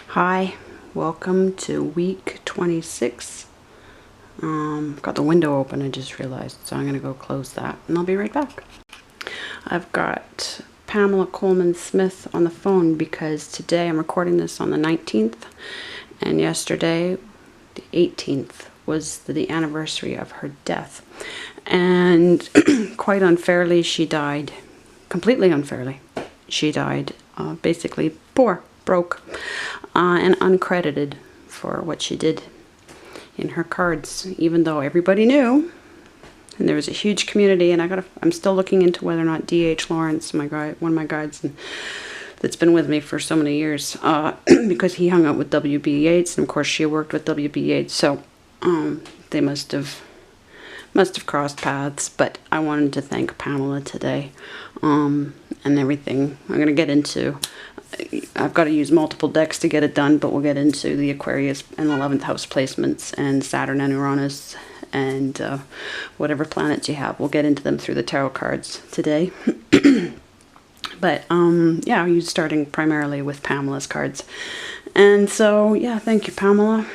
Hi, welcome to week 26. Got the window open, I just realized, so I'm going to go close that and I'll be right back. I've got Pamela Colman Smith on the phone because today I'm recording this on the 19th and yesterday, the 18th, was the anniversary of her death. And quite unfairly, she died. Completely unfairly. She died basically poor, broke, and uncredited for what she did in her cards, even though everybody knew. And there was a huge community, and I'm still looking into whether or not D.H. Lawrence, my guy, one of my guides, that's been with me for so many years, because he hung out with W.B. Yeats, and of course she worked with W.B. Yeats, so they must have crossed paths. But I wanted to thank Pamela today, and everything. I'm going to get into, I've got to use multiple decks to get it done, but we'll get into the Aquarius and 11th house placements and Saturn and Uranus and whatever planets you have. We'll get into them through the tarot cards today. But yeah, I'll use starting primarily with Pamela's cards. And so yeah, thank you, Pamela,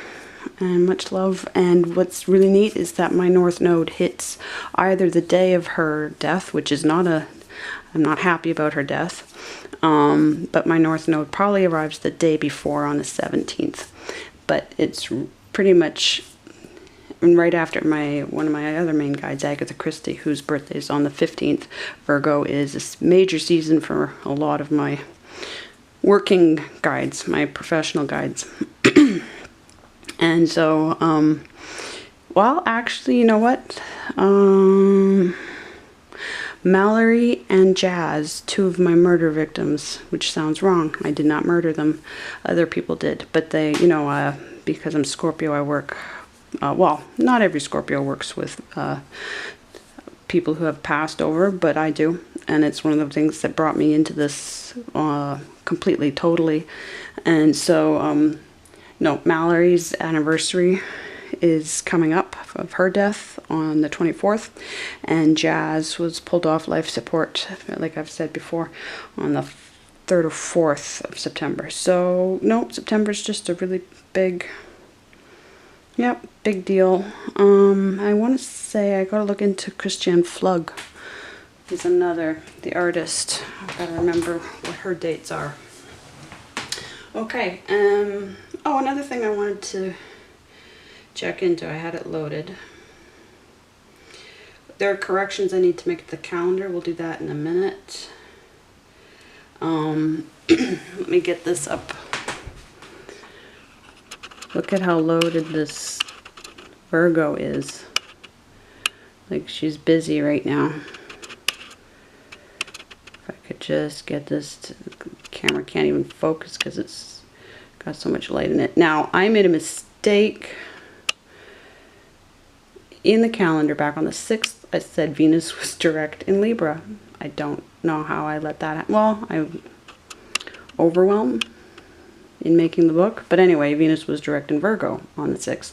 and much love. And what's really neat is that my North Node hits either the day of her death, which is not a, I'm not happy about her death, but my North Node probably arrives the day before on the 17th. But it's pretty much right after one of my other main guides, Agatha Christie, whose birthday is on the 15th. Virgo is a major season for a lot of my working guides, my professional guides. And so, well, actually, you know what? Mallory and Jazz, two of my murder victims, which sounds wrong. I did not murder them. Other people did. But they, you know, because I'm Scorpio, I work, well, not every Scorpio works with people who have passed over, but I do. And it's one of the things that brought me into this completely, totally. And so, no, Mallory's anniversary is coming up of her death on the 24th, and Jazz was pulled off life support, like I've said before, on the 3rd or 4th of September. So no, September's just a really big, yep, big deal. I want to say I gotta look into Christiane Flug. He's another, the artist. I've got to remember what her dates are. Okay, oh, another thing I wanted to check into, I had it loaded. There are corrections I need to make to the calendar. We'll do that in a minute. Let me get this up. Look at how loaded this Virgo is. Like, she's busy right now. If I could just get this to, the camera can't even focus because it's got so much light in it. Now, I made a mistake in the calendar back on the 6th. I said Venus was direct in Libra. I don't know how I let that happen. Well, I overwhelmed in making the book. But anyway, Venus was direct in Virgo on the 6th.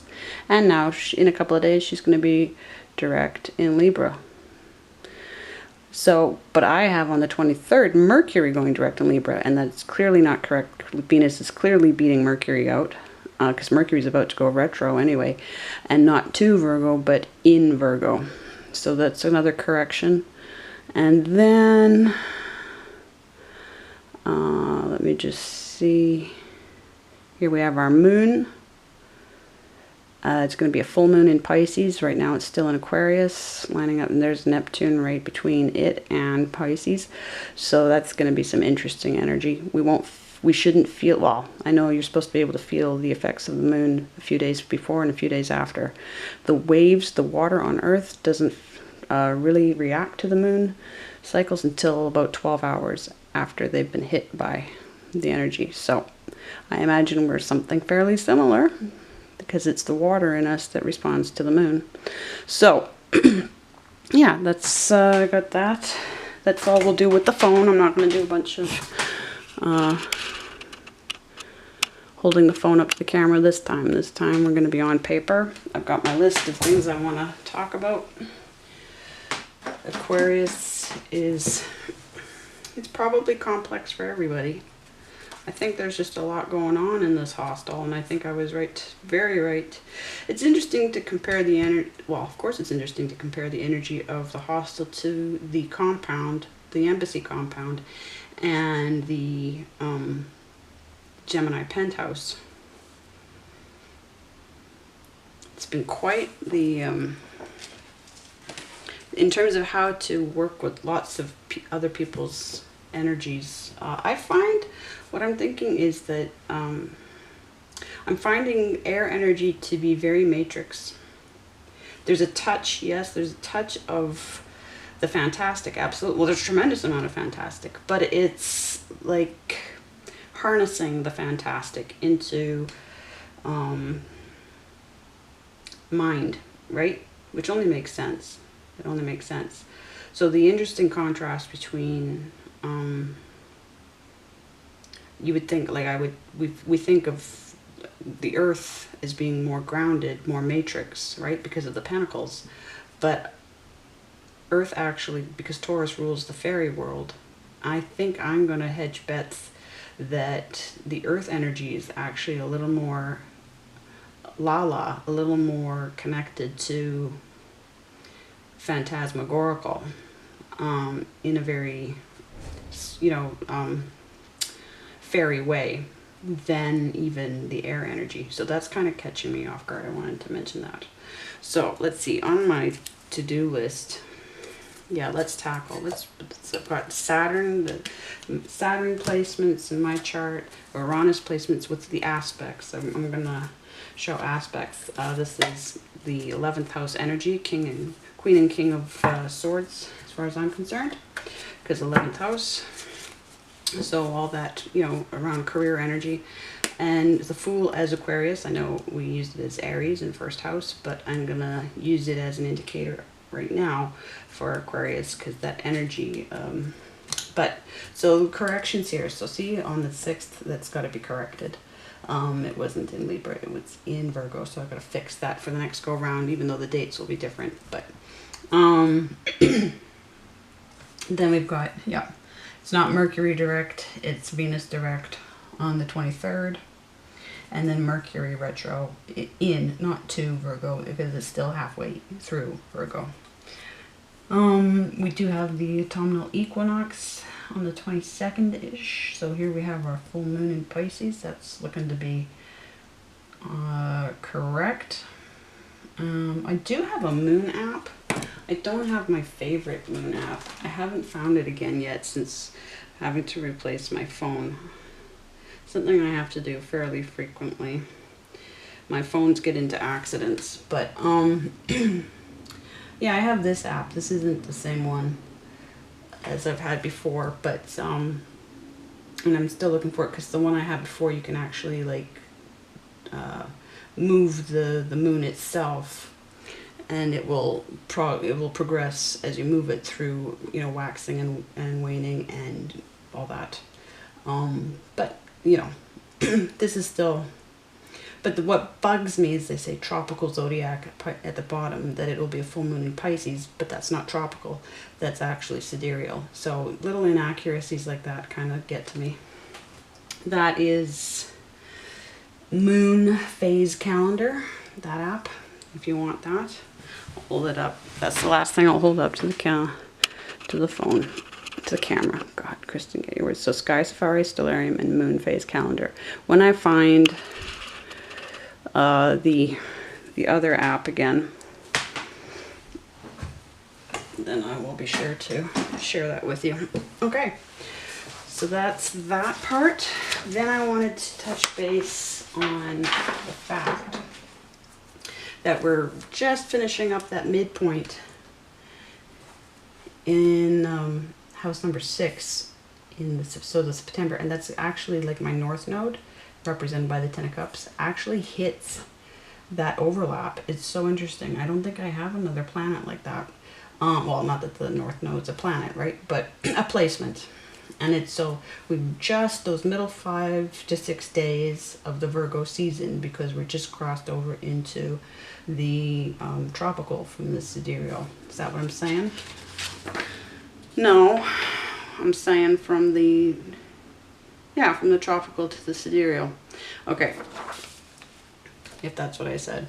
And now, in a couple of days, she's going to be direct in Libra. So, but I have on the 23rd, Mercury going direct in Libra. And that's clearly not correct. Venus is clearly beating Mercury out. Because Mercury's about to go retro anyway, and not to Virgo, but in Virgo. So that's another correction. And then, let me just see. Here we have our moon. It's going to be a full moon in Pisces. Right now it's still in Aquarius, lining up, and there's Neptune right between it and Pisces. So that's going to be some interesting energy. We shouldn't feel, well, I know you're supposed to be able to feel the effects of the moon a few days before and a few days after. The waves, the water on Earth doesn't really react to the moon cycles until about 12 hours after they've been hit by the energy. So I imagine we're something fairly similar because it's the water in us that responds to the moon. So yeah, that's, I got that. That's all we'll do with the phone. I'm not going to do a bunch of holding the phone up to the camera this time. This time we're going to be on paper. I've got my list of things I want to talk about. Aquarius is, it's probably complex for everybody. I think there's just a lot going on in this hostel, and I think I was right, very right. It's interesting to compare the energy, well, of course it's interesting to compare the energy of the hostel to the compound, the embassy compound, and the Gemini penthouse. It's been quite the, in terms of how to work with lots of other people's energies. I find, what I'm thinking is that I'm finding air energy to be very matrix. There's a touch, yes, there's a touch of the fantastic, absolutely. Well, there's a tremendous amount of fantastic, but it's like harnessing the fantastic into mind, right? Which only makes sense. It only makes sense. So the interesting contrast between you would think, like we think of the earth as being more grounded, more matrix, right? Because of the pentacles. But earth actually, because Taurus rules the fairy world, I think I'm going to hedge bets that the earth energy is actually a little more a little more connected to phantasmagorical, in a very, fairy way than even the air energy. So that's kind of catching me off guard. I wanted to mention that. So let's see, on my to-do list, yeah, let's tackle, I've got Saturn, the Saturn placements in my chart, Uranus placements with the aspects. I'm going to show aspects. This is the 11th house energy, Queen and King of Swords, as far as I'm concerned, because 11th house. So all that, around career energy. And the Fool as Aquarius. I know we used it as Aries in first house, but I'm going to use it as an indicator right now for Aquarius, because that energy, but so corrections here. So see, on the 6th, that's got to be corrected. It wasn't in Libra, it was in Virgo, so I've got to fix that for the next go round, even though the dates will be different. But then we've got, yeah, it's not Mercury direct, it's Venus direct on the 23rd, and then Mercury retro in, not to Virgo, because it's still halfway through Virgo. We do have the autumnal equinox on the 22nd-ish. So here we have our full moon in Pisces. That's looking to be correct. I do have a moon app. I don't have my favorite moon app. I haven't found it again yet since having to replace my phone. Something I have to do fairly frequently. My phones get into accidents, but yeah, I have this app. This isn't the same one as I've had before, but and I'm still looking for it, because the one I had before, you can actually like move the moon itself, and it will progress as you move it through, waxing and waning and all that. But this is still. But what bugs me is they say tropical zodiac at the bottom, that it will be a full moon in Pisces, but that's not tropical. That's actually sidereal. So little inaccuracies like that kind of get to me. That is Moon Phase Calendar, that app, if you want that. I'll hold it up. That's the last thing I'll hold up to the phone, to the camera. God, Kristen, get your words. So Sky Safari, Stellarium, and Moon Phase Calendar. When I find the other app again, then I will be sure to share that with you. Okay, so that's that part. Then I wanted to touch base on the fact that we're just finishing up that midpoint in house number 6 in the September, and that's actually like my north node, represented by the 10 of Cups, actually hits that overlap. It's so interesting. I don't think I have another planet like that. Well, not that the North Node's a planet, right? But a placement. And it's so, we've just those middle 5 to 6 days of the Virgo season, because we're just crossed over into the tropical from the sidereal. Is that what I'm saying? No, I'm saying from the, Yeah, from the tropical to the sidereal. Okay. If that's what I said.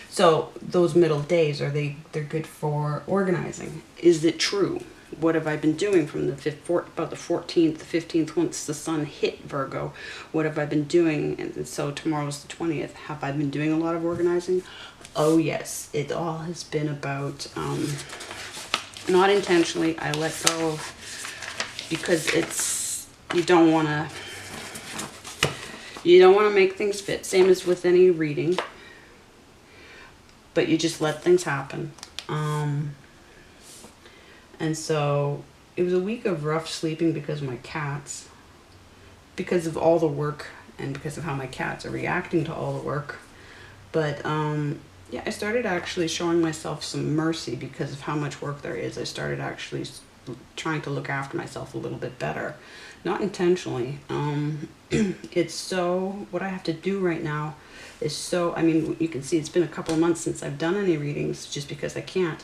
So those middle days, they're good for organizing. Is it true? What have I been doing from the about the 14th, the 15th, once the sun hit Virgo? What have I been doing? And so tomorrow's the 20th. Have I been doing a lot of organizing? Oh yes, it all has been about, not intentionally, I let go of, because you don't want to make things fit. Same as with any reading. But you just let things happen. And so it was a week of rough sleeping because of my cats, because of all the work and because of how my cats are reacting to all the work. But yeah, I started actually showing myself some mercy because of how much work there is. I started actually trying to look after myself a little bit better. Not intentionally. It's so, what I have to do right now is so, I mean, you can see it's been a couple of months since I've done any readings just because I can't.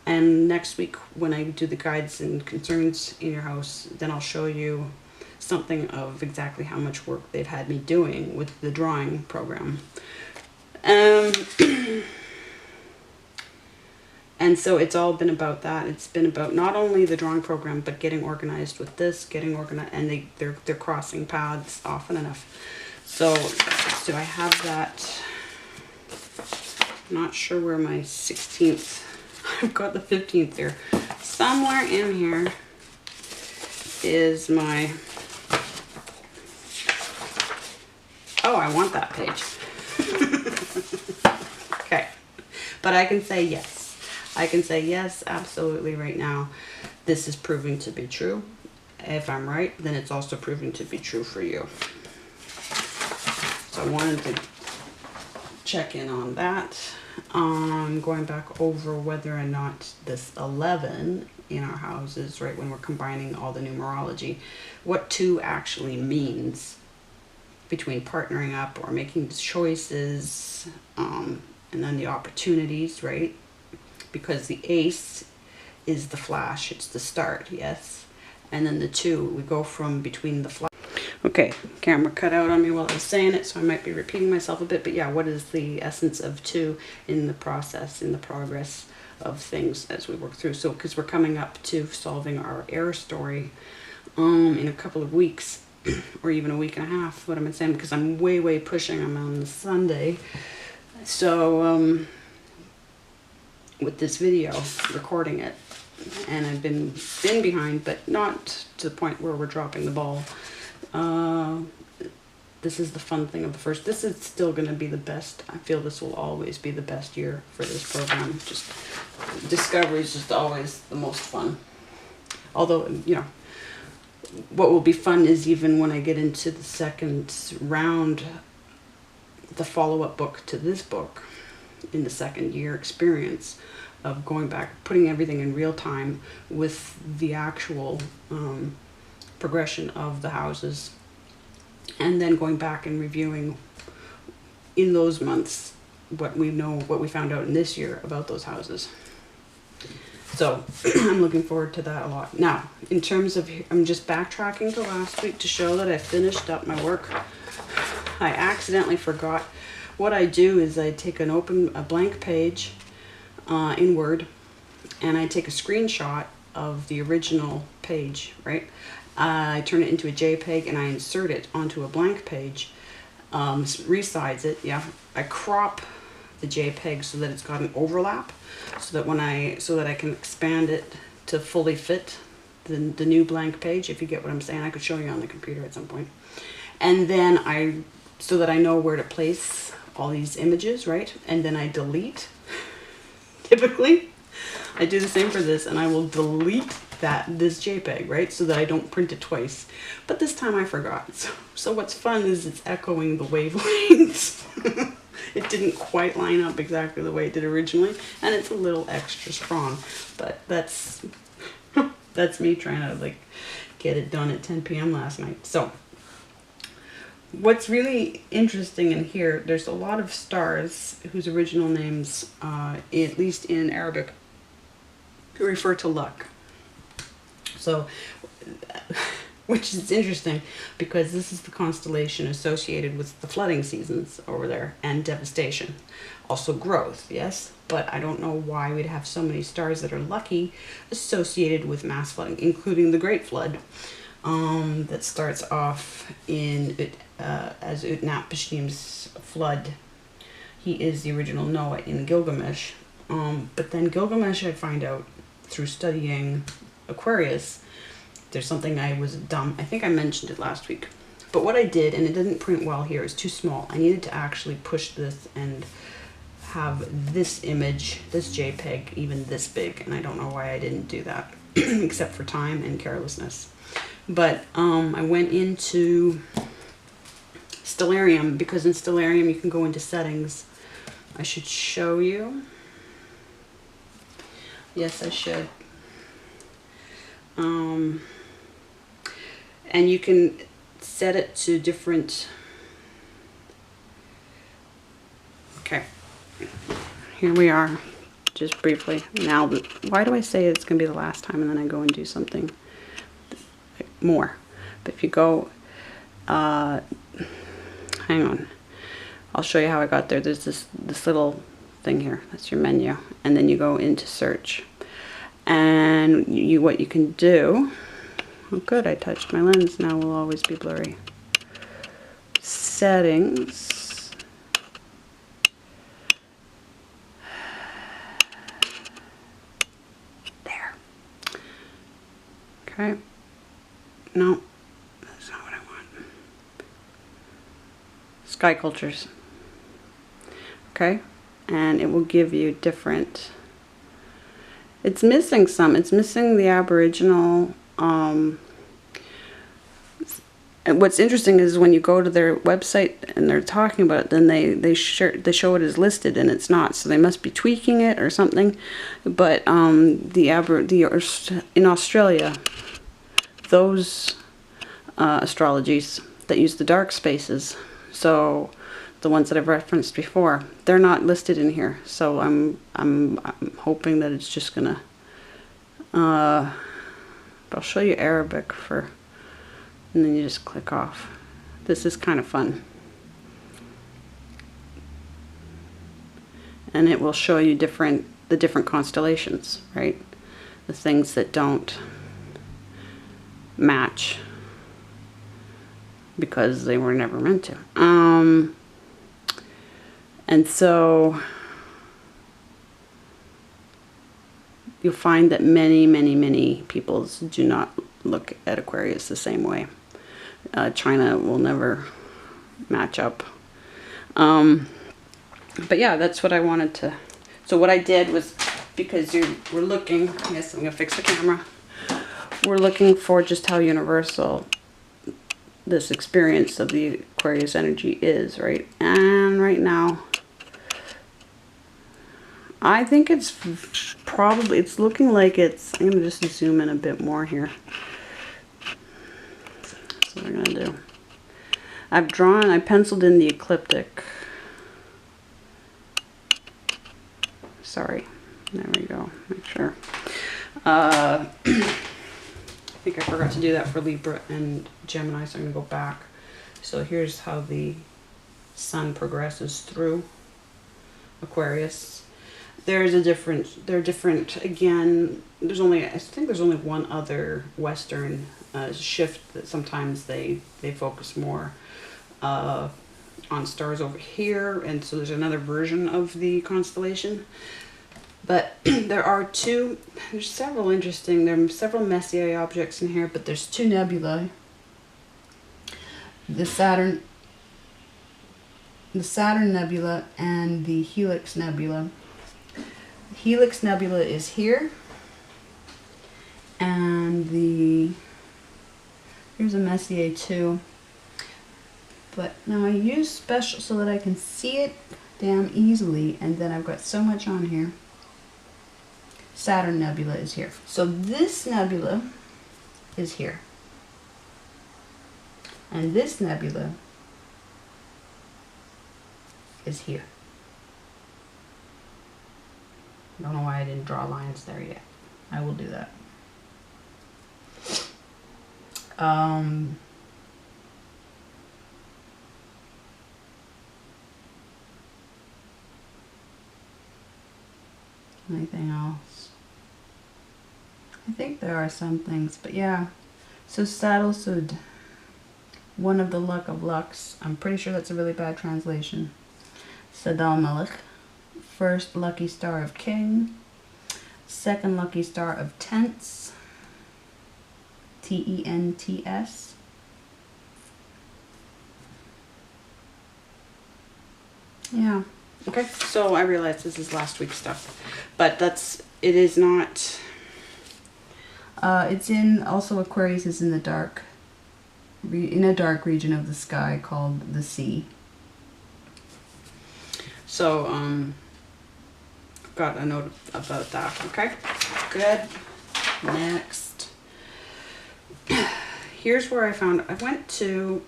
And next week when I do the guides and concerns in your house, then I'll show you something of exactly how much work they've had me doing with the drawing program. And so it's all been about that. It's been about not only the drawing program, but getting organized with this, getting organized, and they're crossing paths often enough. So I have that. I'm not sure where my 16th. I've got the 15th there. Somewhere in here is my. Oh, I want that page. Okay, but I can say yes. I can say yes, absolutely right now. This is proving to be true. If I'm right, then it's also proving to be true for you. So I wanted to check in on that. Going back over whether or not this 11 in our houses, right, when we're combining all the numerology, what 2 actually means between partnering up or making choices, and then the opportunities, right? Because the ace is the flash, it's the start, yes. And then the 2, we go from between the flash. Okay, camera cut out on me while I was saying it, so I might be repeating myself a bit, but yeah, what is the essence of 2 in the process, in the progress of things as we work through? So, because we're coming up to solving our air story in a couple of weeks, or even a week and a half, what am I saying? Because I'm way pushing, I'm on the Sunday. So, with this video, recording it, and I've been behind, but not to the point where we're dropping the ball. This is the fun thing of the first. This is still going to be the best. I feel this will always be the best year for this program. Just discovery is just always the most fun. Although, you know, what will be fun is even when I get into the second round, the follow-up book to this book, in the second year experience of going back, putting everything in real time with the actual progression of the houses, and then going back and reviewing in those months what we know, what we found out in this year about those houses. So I'm looking forward to that a lot. Now, in terms of, I'm just backtracking to last week to show that I finished up my work. I accidentally forgot. What I do is I take a blank page in Word, and I take a screenshot of the original page, right? I turn it into a JPEG and I insert it onto a blank page, resize it, yeah. I crop the JPEG so that it's got an overlap, so that I can expand it to fully fit the new blank page, if you get what I'm saying. I could show you on the computer at some point. And then so that I know where to place all these images, right? And then I delete. Typically, I do the same for this, and I will delete this JPEG, right? So that I don't print it twice. But this time I forgot. So what's fun is it's echoing the wavelengths. It didn't quite line up exactly the way it did originally, and it's a little extra strong. But that's me trying to like get it done at 10 p.m. last night. So what's really interesting in here, there's a lot of stars whose original names, at least in Arabic, refer to luck. So which is interesting because this is the constellation associated with the flooding seasons over there and devastation. Also growth, yes, but I don't know why we'd have so many stars that are lucky associated with mass flooding, including the Great Flood that starts off in as Utnapishtim's flood. He is the original Noah in Gilgamesh. But then Gilgamesh, I find out through studying Aquarius, there's something I was dumb. I think I mentioned it last week. But what I did, and it didn't print well here, is too small. I needed to actually push this and have this image, this JPEG, even this big. And I don't know why I didn't do that, except for time and carelessness. But I went into Stellarium, because in Stellarium you can go into settings. I should show you. Yes, I should. And you can set it to different. Okay, here we are, just briefly. Now, why do I say it's going to be the last time and then I go and do something more? But if you go, hang on, I'll show you how I got there. There's this little thing here, that's your menu, and then you go into search, and what you can do. Oh good, I touched my lens, now will always be blurry. Settings. There. Okay. No, that's not what I want. Sky cultures. Okay, and it will give you different. It's missing some. It's missing the Aboriginal. And what's interesting is when you go to their website and they're talking about it, then they show it as listed and it's not. So they must be tweaking it or something. But in Australia, those astrologies that use the dark spaces, so the ones that I've referenced before, they're not listed in here. So I'm hoping that it's just gonna. I'll show you Arabic for, and then you just click off. This is kind of fun. And it will show you the different constellations, right? The things that don't match because they were never meant to. And so you'll find that many peoples do not look at Aquarius the same way. China will never match up. But yeah, that's what I wanted to. So what I did was, because we're looking, yes, I'm gonna fix the camera. We're looking for just how universal this experience of the Aquarius energy is, right? And right now, I think it's probably, it's looking like it's, I'm gonna just zoom in a bit more here. That's what I'm gonna do. I penciled in the ecliptic. Sorry, there we go, make sure. I think I forgot to do that for Libra and Gemini, so I'm gonna go back. So here's how the sun progresses through Aquarius. They're different, again, I think there's only one other Western shift that sometimes they focus more on stars over here, and so there's another version of the constellation. But there's several Messier objects in here, but there's two nebulae. The Saturn Nebula and the Helix Nebula. The Helix Nebula is here, and here's a Messier too. But now I use special so that I can see it damn easily, and then I've got so much on here. Saturn Nebula is here. So this nebula is here. And this nebula is here. I don't know why I didn't draw lines there yet. I will do that. Anything else? I think there are some things, but yeah. So Saddle Sud, one of the luck of lucks. I'm pretty sure that's a really bad translation. Sadal Malik, first lucky star of king, second lucky star of tents, T-E-N-T-S. Yeah. Okay, so I realize this is last week's stuff, but it is not, it's in, also Aquarius is in the dark, in a dark region of the sky called the sea. So, got a note about that, okay? Good. Next. Here's where I went to,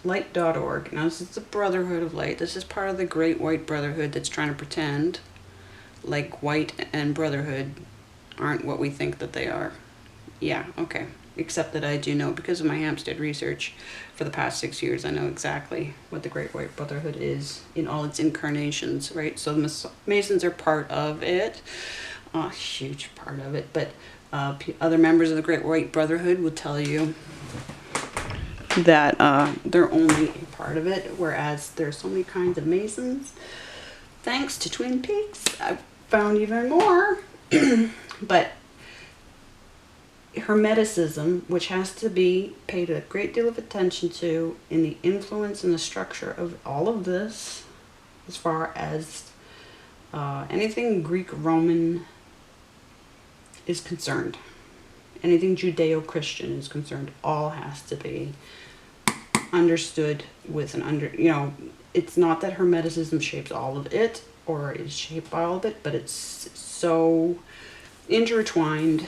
light.org. Now, this is the Brotherhood of Light. This is part of the Great White Brotherhood that's trying to pretend like white and brotherhood aren't what we think that they are. Yeah, okay. Except that I do know, because of my Hampstead research for the past 6 years, I know exactly what the Great White Brotherhood is in all its incarnations, right? So the Masons are part of it, a huge part of it, but other members of the Great White Brotherhood will tell you that they're only a part of it, whereas there's so many kinds of Masons. Thanks to Twin Peaks, I've found even more. But Hermeticism, which has to be paid a great deal of attention to in the influence and the structure of all of this, as far as anything Greek-Roman is concerned, anything Judeo-Christian is concerned, all has to be understood with it's not that Hermeticism shapes all of it or is shaped by all of it, but it's so intertwined.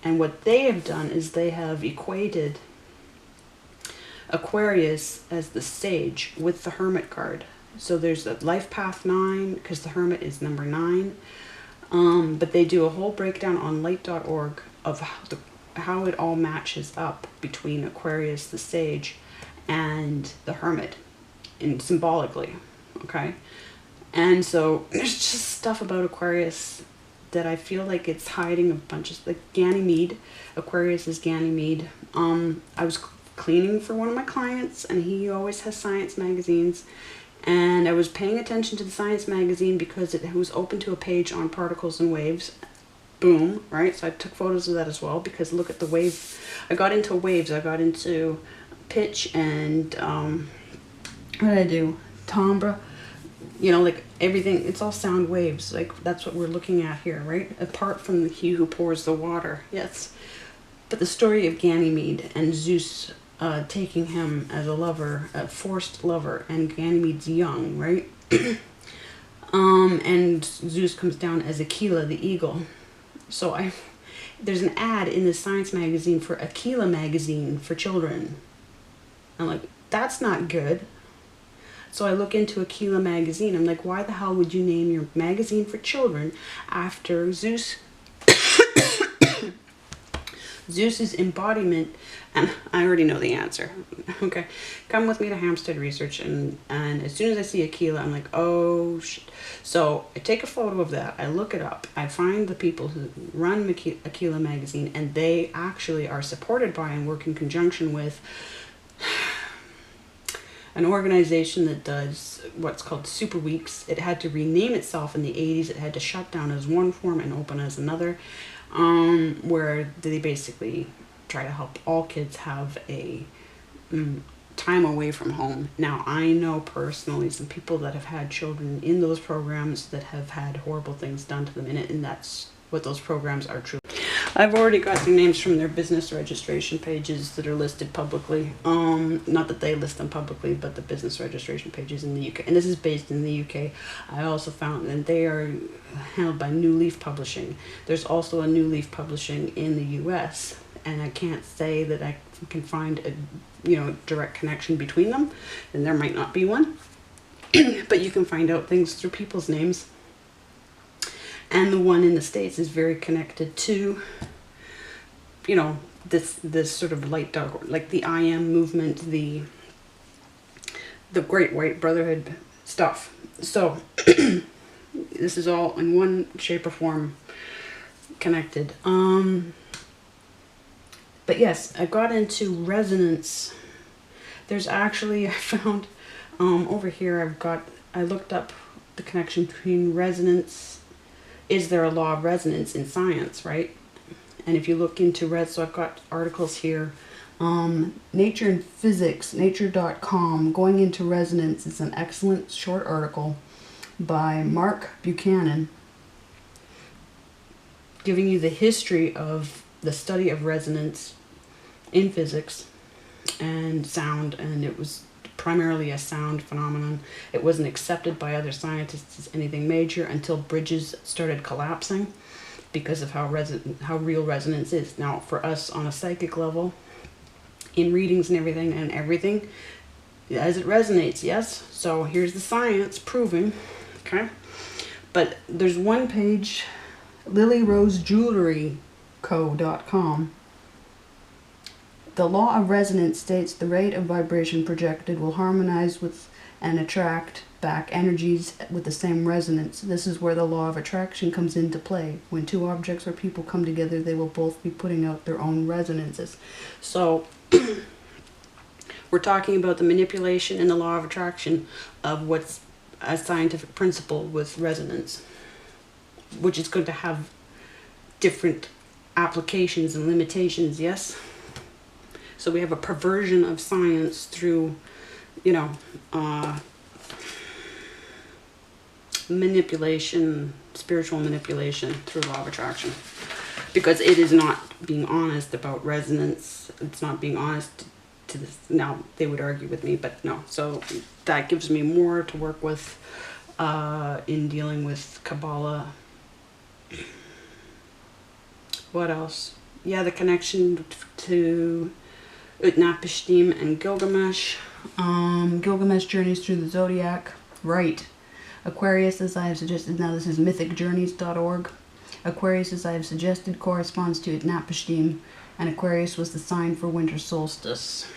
And what they have done is they have equated Aquarius as the sage with the Hermit card. So there's a life path 9, because the Hermit is number 9. But they do a whole breakdown on light.org of how it all matches up between Aquarius, the sage, and the Hermit, and symbolically, okay? And so there's just stuff about Aquarius that I feel like it's hiding a bunch of, like Ganymede. Aquarius is Ganymede. I was cleaning for one of my clients, and he always has science magazines, and I was paying attention to the science magazine because it was open to a page on particles and waves. Boom, right? So I took photos of that as well, because look at the wave. I got into waves. I got into pitch and what did I do? Timbre. You know, like everything, it's all sound waves. Like that's what we're looking at here, right? Apart from the he who pours the water. Yes. But the story of Ganymede and Zeus taking him as a lover, a forced lover, and Ganymede's young, right? And Zeus comes down as Aquila, the eagle. So there's an ad in the science magazine for Aquila magazine for children. I'm like, that's not good. So I look into Aquila magazine. I'm like, why the hell would you name your magazine for children after Zeus? Zeus's embodiment, and I already know the answer. Okay, come with me to Hampstead Research, and as soon as I see Aquila, I'm like, oh shit. So I take a photo of that, I look it up, I find the people who run Aquila magazine, and they actually are supported by and work in conjunction with an organization that does what's called Super Weeks. It had to rename itself in the 80s. It had to shut down as one form and open as another, where they basically try to help all kids have a time away from home. Now, I know personally some people that have had children in those programs that have had horrible things done to them in it, and that's what those programs are truly. I've already got their names from their business registration pages that are listed publicly. Not that they list them publicly, but the business registration pages in the UK. And this is based in the UK. I also found that they are handled by New Leaf Publishing. There's also a New Leaf Publishing in the US. And I can't say that I can find a direct connection between them. And there might not be one. But you can find out things through people's names. And the one in the States is very connected to you know, this sort of light dark, like the I am movement, the Great White Brotherhood stuff. So this is all in one shape or form connected. But yes, I got into resonance. There's actually, I found over here, I looked up the connection between resonance. Is there a law of resonance in science, right? And if you look into so I've got articles here. Nature and Physics, nature.com, Going into Resonance is an excellent short article by Mark Buchanan, giving you the history of the study of resonance in physics and sound, and it was primarily a sound phenomenon. It wasn't accepted by other scientists as anything major until bridges started collapsing because of how real resonance is. Now, for us on a psychic level, in readings and everything, as it resonates, yes? So here's the science proving, okay? But there's one page, lilyrosejewelryco.com. The law of resonance states the rate of vibration projected will harmonize with and attract back energies with the same resonance. This is where the law of attraction comes into play. When two objects or people come together, they will both be putting out their own resonances. So we're talking about the manipulation and the law of attraction of what's a scientific principle with resonance, which is going to have different applications and limitations, yes? So we have a perversion of science through, you know, manipulation, spiritual manipulation through law of attraction. Because it is not being honest about resonance. It's not being honest to this. Now, they would argue with me, but no. So that gives me more to work with in dealing with Kabbalah. What else? Yeah, the connection to Utnapishtim and Gilgamesh. Gilgamesh journeys through the zodiac. Right. Aquarius, as I have suggested, now this is mythicjourneys.org. Aquarius, as I have suggested, corresponds to Utnapishtim, and Aquarius was the sign for winter solstice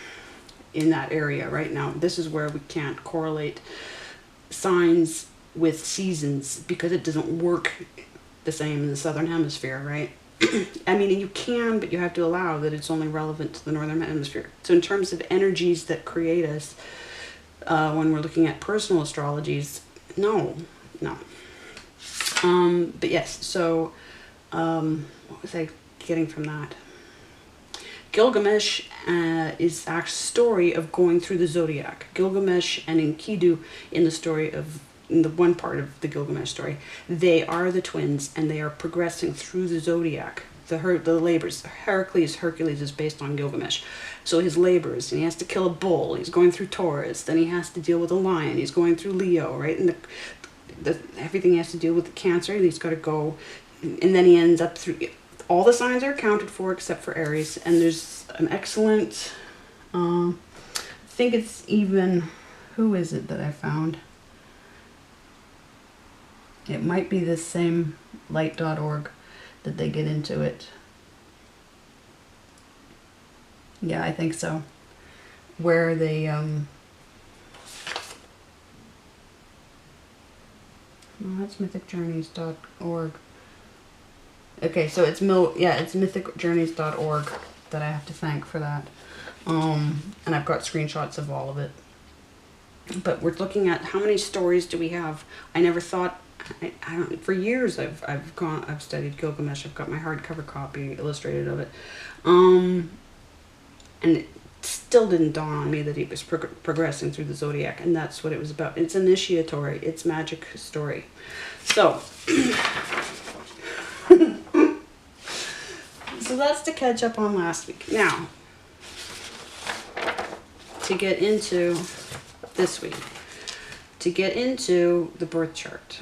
in that area right now. This is where we can't correlate signs with seasons because it doesn't work the same in the southern hemisphere, right? I mean, you can, but you have to allow that it's only relevant to the northern hemisphere. So in terms of energies that create us, when we're looking at personal astrologies, no. But yes, so what was I getting from that? Gilgamesh is our story of going through the zodiac. Gilgamesh and Enkidu in the one part of the Gilgamesh story, they are the twins and they are progressing through the zodiac. The labors. Hercules is based on Gilgamesh. So his labors, and he has to kill a bull. He's going through Taurus. Then he has to deal with a lion. He's going through Leo, right? And everything has to deal with the Cancer. And he's got to go, and then he ends up through. All the signs are accounted for except for Aries. And there's an excellent. I think it's even. Who is it that I found? It might be this same light.org that they get into it. Yeah, I think so. Where they no, that's mythicjourneys.org. Okay, so it's mythicjourneys.org that I have to thank for that. And I've got screenshots of all of it. But we're looking at how many stories do we have? I never thought. I don't. For years, I've studied Gilgamesh. I've got my hardcover copy illustrated of it, and it still didn't dawn on me that he was progressing through the zodiac, and that's what it was about. It's initiatory. It's magic story. So, so that's to catch up on last week. Now, to get into this week, to get into the birth chart.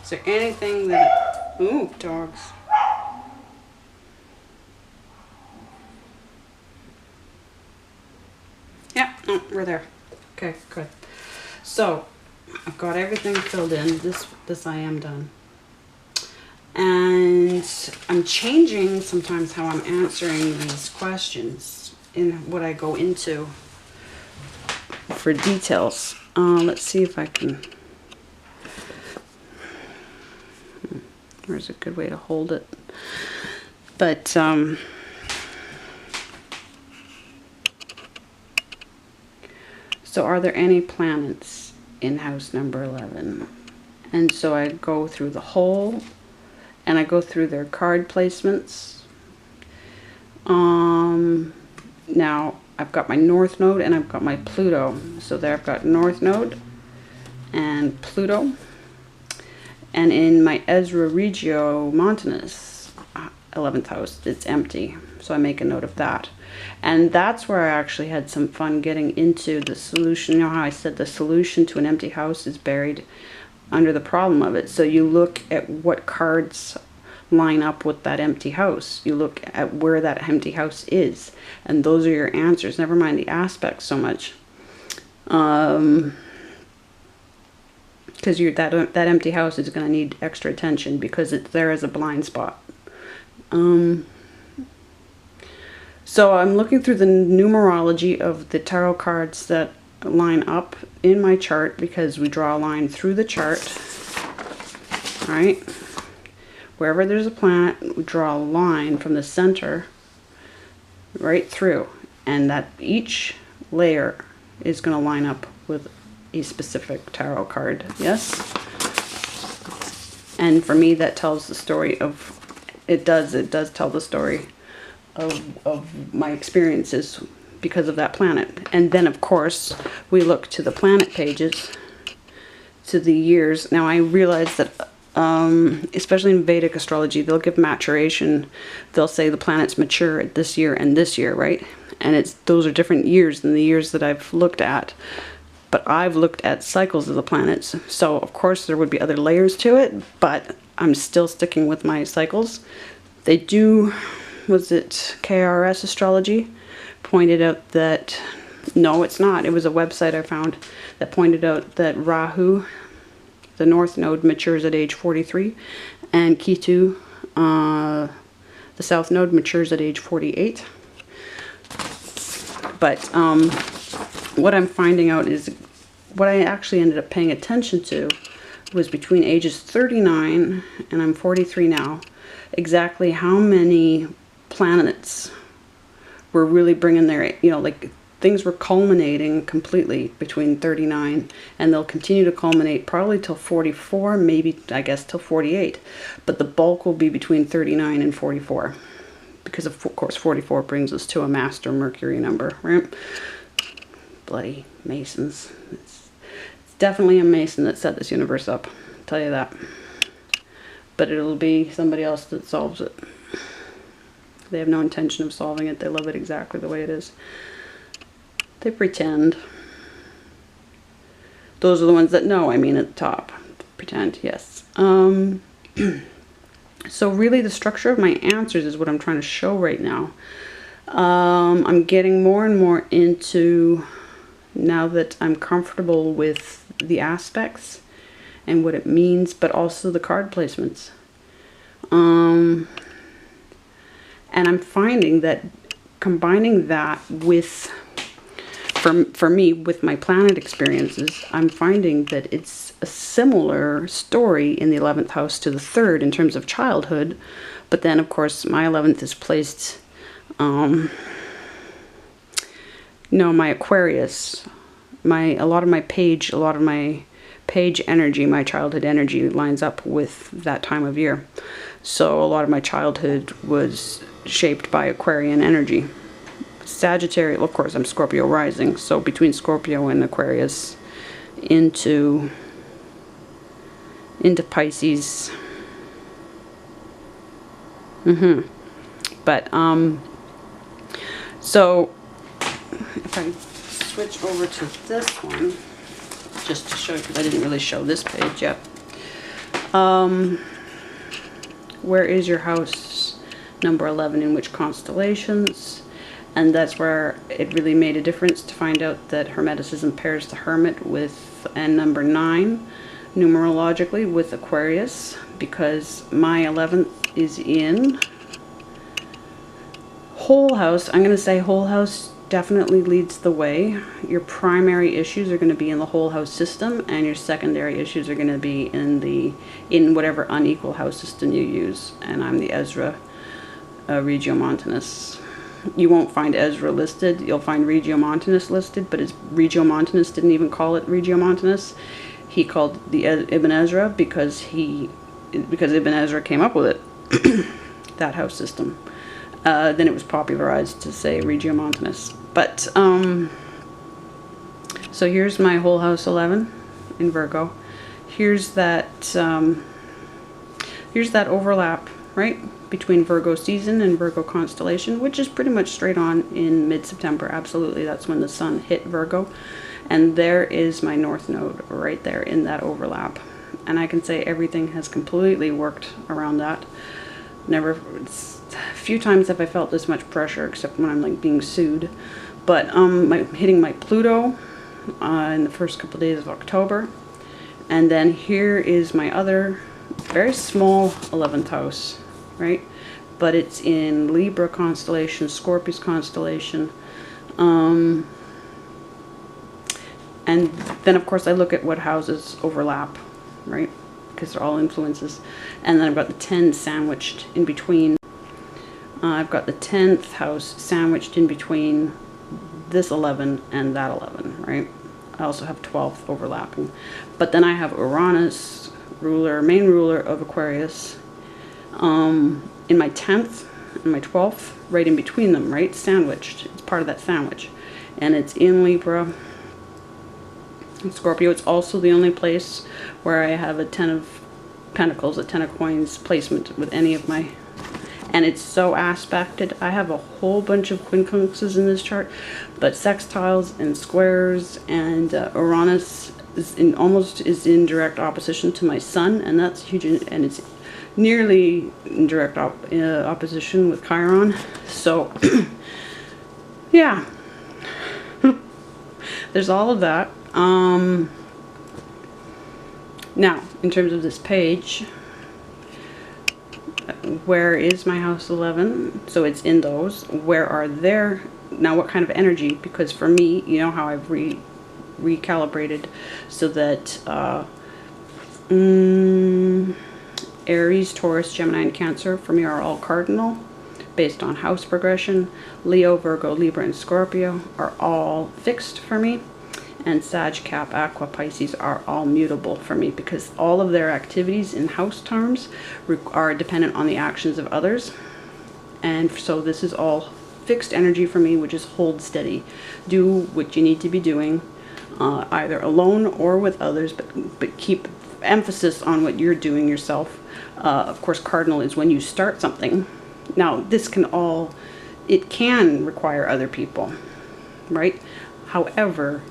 Is there anything that... Ooh, dogs. Yeah, no, we're there. Okay, good. So, I've got everything filled in. This I am done. And I'm changing sometimes how I'm answering these questions in what I go into for details. Let's see if I can... Where's a good way to hold it? But, so are there any planets in house number 11? And so I go through the whole, and I go through their card placements. Now I've got my North Node and I've got my Pluto. So there I've got North Node and Pluto. And in my Ezra Regio Montanus 11th house, it's empty. So I make a note of that. And that's where I actually had some fun getting into the solution. You know how I said the solution to an empty house is buried under the problem of it. So you look at what cards line up with that empty house. You look at where that empty house is. And those are your answers. Never mind the aspects so much. Because that empty house is going to need extra attention because it's there as a blind spot. So I'm looking through the numerology of the tarot cards that line up in my chart, because we draw a line through the chart, right? Wherever there's a planet, we draw a line from the center right through, and that each layer is going to line up with a specific tarot card. Yes? And for me, that tells the story of, it does tell the story of my experiences because of that planet. And then of course we look to the planet pages, to the years. Now I realize that especially in Vedic astrology, they'll give maturation. They'll say the planets mature at this year and this year, right? And those are different years than the years that I've looked at. But I've looked at cycles of the planets. So of course there would be other layers to it, but I'm still sticking with my cycles. They do, was it KRS Astrology? Pointed out that, no, it's not. It was a website I found that pointed out that Rahu, the North Node, matures at age 43, and Ketu, the South Node, matures at age 48. But what I'm finding out is, what I actually ended up paying attention to was between ages 39, and I'm 43 now, exactly how many planets were really bringing their, you know, like things were culminating completely between 39, and they'll continue to culminate probably till 44, maybe I guess till 48, but the bulk will be between 39 and 44, because of course 44 brings us to a master Mercury number, right? Bloody Masons. It's definitely a Mason that set this universe up, I'll tell you that. But it'll be somebody else that solves it. They have no intention of solving it. They love it exactly the way it is. They pretend. Those are the ones that know, I mean, at the top. Pretend, yes. So really the structure of my answers is what I'm trying to show right now. I'm getting more and more into, now that I'm comfortable with the aspects and what it means, but also the card placements. And I'm finding that combining that with, for me, with my planet experiences, I'm finding that it's a similar story in the 11th house to the 3rd in terms of childhood. But then, of course, my 11th is placed, my Aquarius, a lot of my page energy, my childhood energy lines up with that time of year. So a lot of my childhood was shaped by Aquarian energy. Sagittarius, well, of course, I'm Scorpio rising, so between Scorpio and Aquarius into Pisces. But so if I switch over to this one, just to show you, because I didn't really show this page yet. Where is your house number 11 in which constellations? And that's where it really made a difference to find out that Hermeticism pairs the Hermit with, and number 9 numerologically with Aquarius, because my 11th is in whole house. I'm going to say whole house definitely leads the way. Your primary issues are going to be in the whole house system, and your secondary issues are going to be in whatever unequal house system you use. And I'm the Ezra Regiomontanus. You won't find Ezra listed. You'll find Regiomontanus listed, but Regiomontanus didn't even call it Regiomontanus. He called the Ibn Ezra because Ibn Ezra came up with it, that house system. Then it was popularized to say Regiomontanus. But so here's my whole house 11 in Virgo. Here's that overlap, right, between Virgo season and Virgo constellation, which is pretty much straight on in mid-September. Absolutely, that's when the sun hit Virgo. And there is my north node right there in that overlap. And I can say everything has completely worked around that. Few times have I felt this much pressure, except when I'm like being sued. But hitting my Pluto in the first couple of days of October. And then here is my other very small 11th house, right? But it's in Libra constellation, Scorpius constellation. And then of course I look at what houses overlap, right? Because they're all influences. And then I've got the 10 sandwiched in between. I've got the 10th house sandwiched in between this 11 and that 11, right? I also have 12th overlapping. But then I have Uranus, main ruler of Aquarius, in my 10th and my 12th, right in between them, right? Sandwiched. It's part of that sandwich. And it's in Libra and Scorpio. It's also the only place where I have a 10 of Pentacles, a 10 of Coins placement with any of my... And it's so aspected. I have a whole bunch of quincunxes in this chart, but sextiles and squares, and Uranus is in direct opposition to my sun, and that's huge, and it's nearly in direct opposition with Chiron. So yeah, there's all of that. Now, in terms of this page, where is my house 11? So it's in those. Where are there? Now what kind of energy? Because for me, you know how I've recalibrated so that Aries, Taurus, Gemini, and Cancer for me are all cardinal based on house progression. Leo, Virgo, Libra, and Scorpio are all fixed for me. And Sag, Cap, Aqua, Pisces are all mutable for me, because all of their activities in house terms are dependent on the actions of others. And so this is all fixed energy for me, which is hold steady. Do what you need to be doing, either alone or with others, but keep emphasis on what you're doing yourself. Of course, cardinal is when you start something. Now, it can require other people, right? However,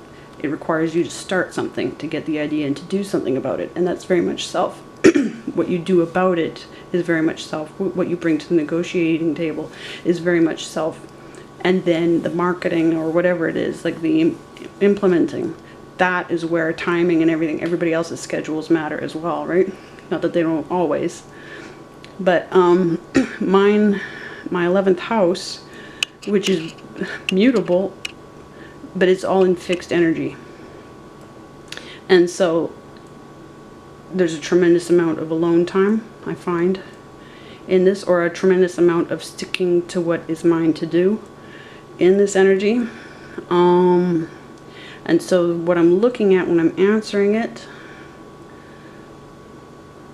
it requires you to start something, to get the idea and to do something about it. And that's very much self. What you do about it is very much self. What you bring to the negotiating table is very much self. And then the marketing or whatever it is, like the implementing, that is where timing and everybody else's schedules matter as well, right? Not that they don't always. But my 11th house, which is mutable, but it's all in fixed energy. And so there's a tremendous amount of alone time, I find, in this, or a tremendous amount of sticking to what is mine to do in this energy. And so what I'm looking at when I'm answering it,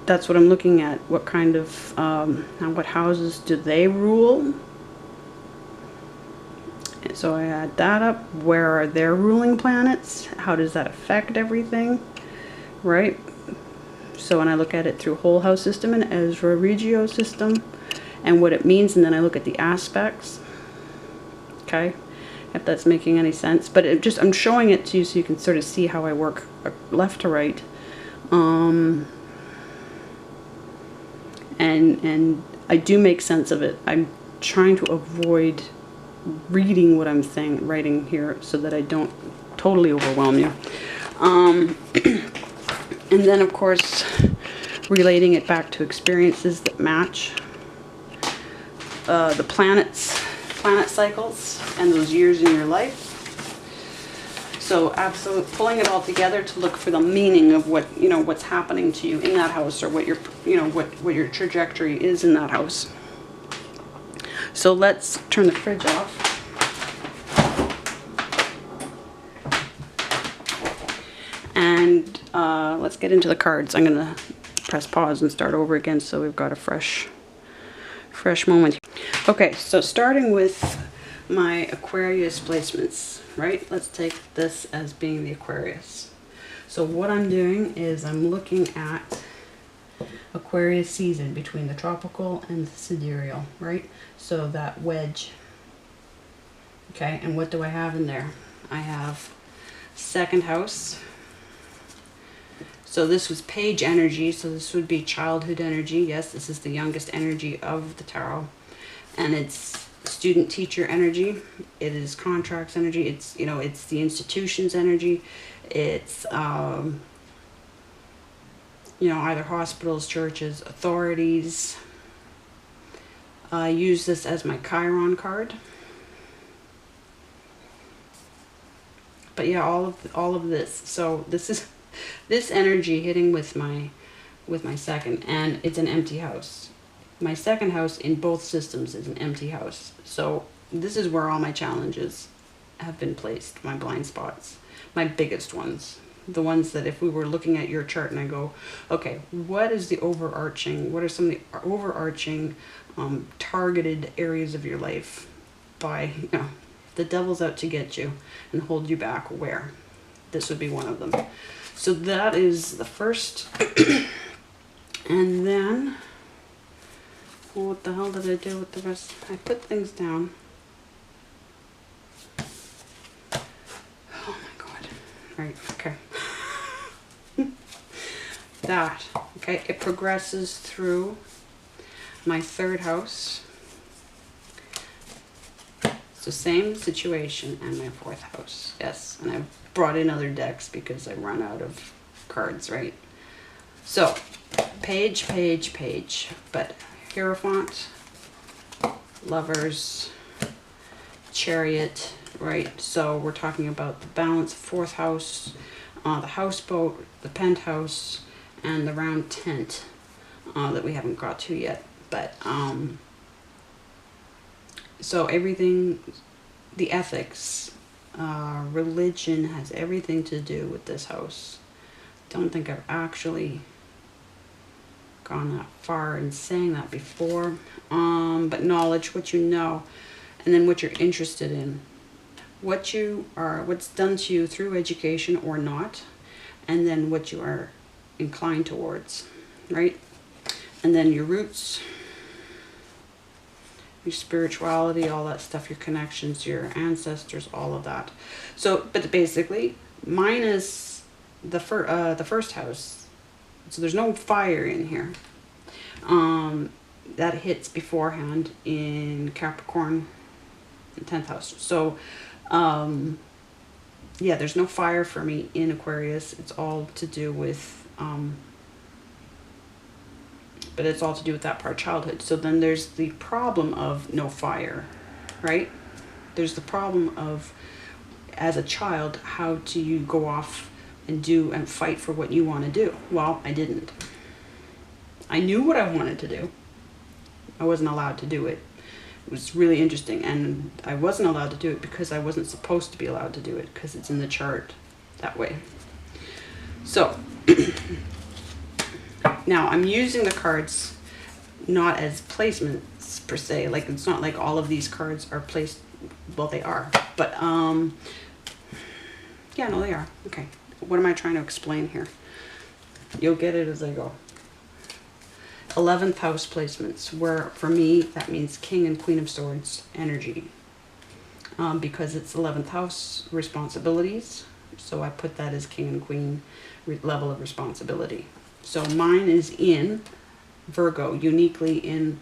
that's what I'm looking at. What kind of, what houses do they rule? So I add that up. Where are their ruling planets? How does that affect everything? Right? So when I look at it through whole house system and Ezra Regio system and what it means, and then I look at the aspects. Okay? If that's making any sense. But I'm showing it to you so you can sort of see how I work left to right. And I do make sense of it. I'm trying to avoid reading what I'm writing here so that I don't totally overwhelm you. And then, of course, relating it back to experiences that match the planet cycles and those years in your life. So absolutely pulling it all together to look for the meaning of what, you know, what's happening to you in that house, or what your, you know, what your trajectory is in that house. So let's turn the fridge off. And let's get into the cards. I'm gonna press pause and start over again so we've got a fresh moment. Okay, so starting with my Aquarius placements, right? Let's take this as being the Aquarius. So what I'm doing is I'm looking at Aquarius season between the tropical and the sidereal, right? So that wedge. Okay, and what do I have in there? I have second house. So this was page energy, so this would be childhood energy. Yes, this is the youngest energy of the tarot. And it's student teacher energy. It is contracts energy. It's, you know, it's the institution's energy. It's, you know, either hospitals, churches, authorities. I use this as my Chiron card. But yeah, all of this. So this is this energy hitting with my second, and it's an empty house. My second house in both systems is an empty house. So this is where all my challenges have been placed, my blind spots, my biggest ones. The ones that if we were looking at your chart and I go, okay, what are some of the overarching targeted areas of your life by, you know, the devil's out to get you and hold you back, where? This would be one of them. So that is the first. And then, what the hell did I do with the rest? I put things down. Oh my God. Right, okay. That, okay, it progresses through my third house. So same situation, and my fourth house. Yes, and I've brought in other decks because I run out of cards, right? So, page, but Hierophant, Lovers, Chariot, right? So we're talking about the balance, fourth house, the houseboat, the penthouse, and the round tent that we haven't got to yet. But so everything, the ethics, religion has everything to do with this house. Don't think I've actually gone that far in saying that before. But knowledge, what you know, and then what you're interested in, what you are, what's done to you through education or not, and then what you are inclined towards, right? And then your roots, your spirituality, all that stuff, your connections, your ancestors, all of that. So, but basically, minus the first house, so there's no fire in here. That hits beforehand in Capricorn, the 10th house. So, yeah, there's no fire for me in Aquarius. It's all to do with, but it's all to do with that part of childhood. So then there's the problem of no fire, right? There's the problem of, as a child, how do you go off and do and fight for what you want to do? Well, I didn't. I knew what I wanted to do. I wasn't allowed to do it. It was really interesting, and I wasn't allowed to do it because I wasn't supposed to be allowed to do it, because it's in the chart that way. So now I'm using the cards not as placements per se, like it's not like all of these cards are placed, well they are, but yeah, no they are. Okay, what am I trying to explain here? You'll get it as I go. 11th house placements, where for me that means King and Queen of Swords energy, because it's 11th house responsibilities, so I put that as King and Queen level of responsibility. So mine is in Virgo, uniquely in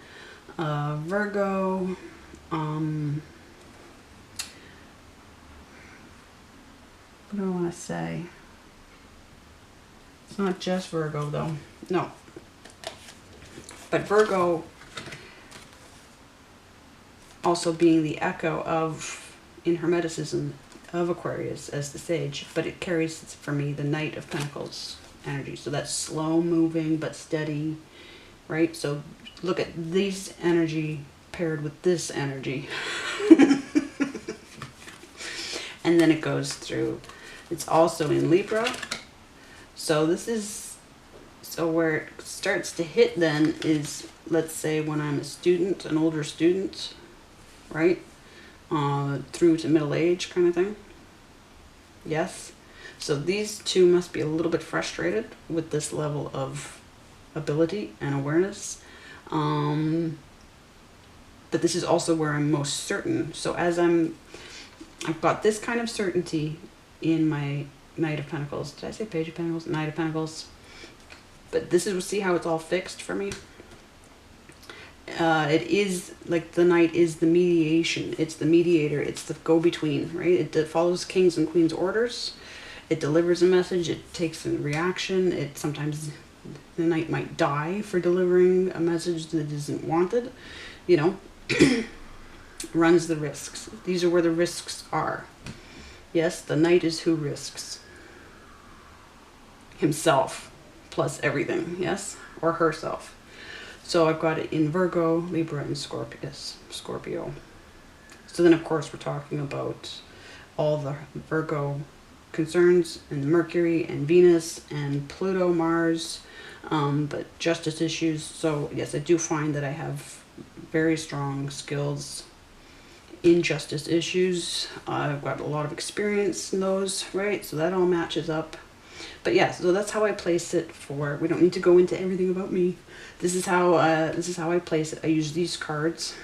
Virgo. What do I want to say? It's not just Virgo though. No. But Virgo also being the echo of, in Hermeticism, of Aquarius as the sage, but it carries for me the Knight of Pentacles energy. So that's slow moving but steady, right? So look at these energy paired with this energy. And then it goes through. It's also in Libra. So this is, so where it starts to hit then is, let's say when I'm a student, an older student, right? Through to middle age kind of thing. Yes. So these two must be a little bit frustrated with this level of ability and awareness. But this is also where I'm most certain. So as I've got this kind of certainty in my Knight of Pentacles. Did I say Page of Pentacles? Knight of Pentacles. But this is, see how it's all fixed for me? It is like the Knight is the mediation. It's the mediator. It's the go-between, right? It follows kings and queens' orders. It delivers a message. It takes a reaction. It sometimes, the Knight might die for delivering a message that isn't wanted. You know, runs the risks. These are where the risks are. Yes, the Knight is who risks himself plus everything, yes, or herself. So I've got it in Virgo, Libra, and Scorpio. So then, of course, we're talking about all the Virgo concerns, and Mercury, and Venus, and Pluto, Mars, but justice issues. So, yes, I do find that I have very strong skills in justice issues. I've got a lot of experience in those, right? So that all matches up. But yeah, so that's how I place it for, we don't need to go into everything about me. This is how I place it. I use these cards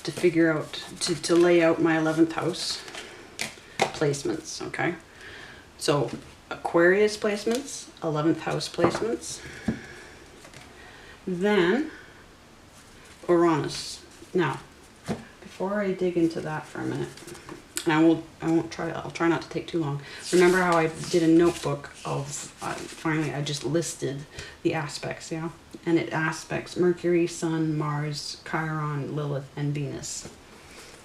to figure out, to lay out my 11th house placements, okay? So Aquarius placements, 11th house placements, then Ouranos. Now, before I dig into that for a minute, and I'll try not to take too long. Remember how I did a notebook of, finally I just listed the aspects, yeah? And it aspects Mercury, Sun, Mars, Chiron, Lilith, and Venus.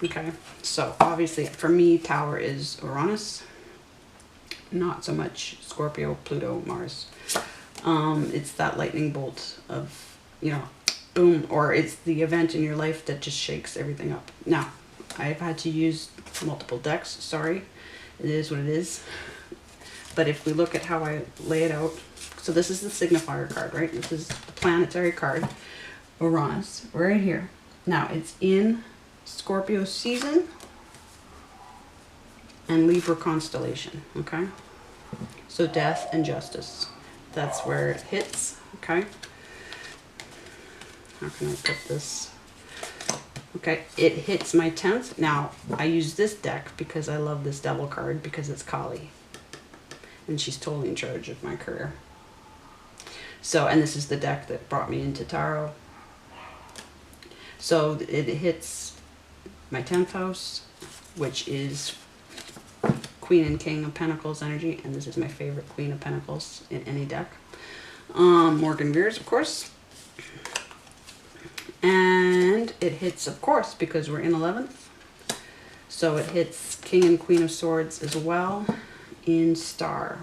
Okay, so obviously for me, Tower is Ouranos. Not so much Scorpio, Pluto, Mars. It's that lightning bolt of, you know, boom, or it's the event in your life that just shakes everything up. Now, I've had to use multiple decks, sorry. It is what it is. But if we look at how I lay it out, so this is the signifier card, right? This is the planetary card, Uranus, right here. Now, it's in Scorpio season and Libra constellation, okay? So death and justice, that's where it hits, okay? How can I put this? Okay, it hits my 10th. Now, I use this deck because I love this devil card because it's Kali. And she's totally in charge of my career. So, and this is the deck that brought me into tarot. So, it hits my 10th house, which is Queen and King of Pentacles energy. And this is my favorite Queen of Pentacles in any deck. Morgan Veers, of course. And it hits, of course, because we're in 11th. So it hits King and Queen of Swords as well in Star,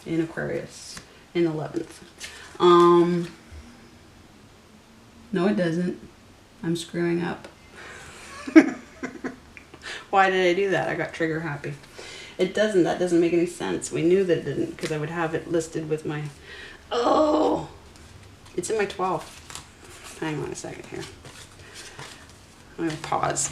in Aquarius, in 11th. No, it doesn't. I'm screwing up. Why did I do that? I got trigger happy. It doesn't. That doesn't make any sense. We knew that it didn't because I would have it listed with my... Oh! It's in my 12th. Hang on a second here. I'm going to pause.